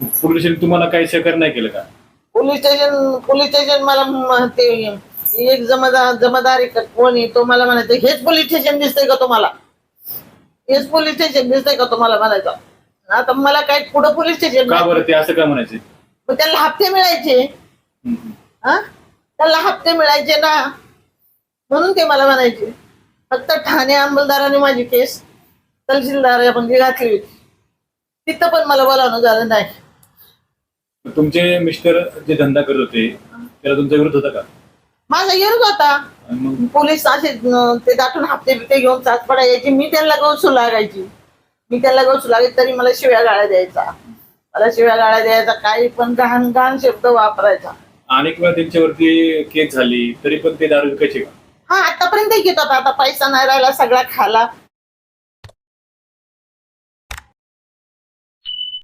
Police station तुम्हाला काही सहकार्य नाही केलं का? पोलीस स्टेशन मला ते एक जमादार कोणी तो मला म्हणायचं, हेच पोलीस स्टेशन दिसतंय का तुम्हाला? हेच पोलीस स्टेशन दिसतंय का तुम्हाला म्हणायचं. आता मला काय पुढं पोलीस स्टेशन का बरं ते असं का म्हणायचे? मग त्याला हप्ते मिळायचे. हा, त्याला हप्ते मिळायचे ना, म्हणून ते मला म्हणायचे. फक्त ठाणे अंमलदाराने माझी केस तहसीलदार म्हणजे घातली होती, तिथं पण मला बोलावणं झालं नाही. तुमचे मिस्टर जे धंदा करत होते त्याला तुमचा विरोध होता का? माझा विरोध होता. आणि मग पोलीस असे ते दाटून हप्ते बिप्ते घेऊन सातपडा यायची, मी त्यांना गवसू लागायची. तरी मला शिव्या गाळ्या द्यायचा. काही पण घाण घाण शब्द वापरायचा. अनेक वेळा त्यांच्यावरती केस झाली तरी पण ते दारू विकायचे का? हा, आतापर्यंत घेतात. आता पैसा नाही राहिला, सगळा खाला.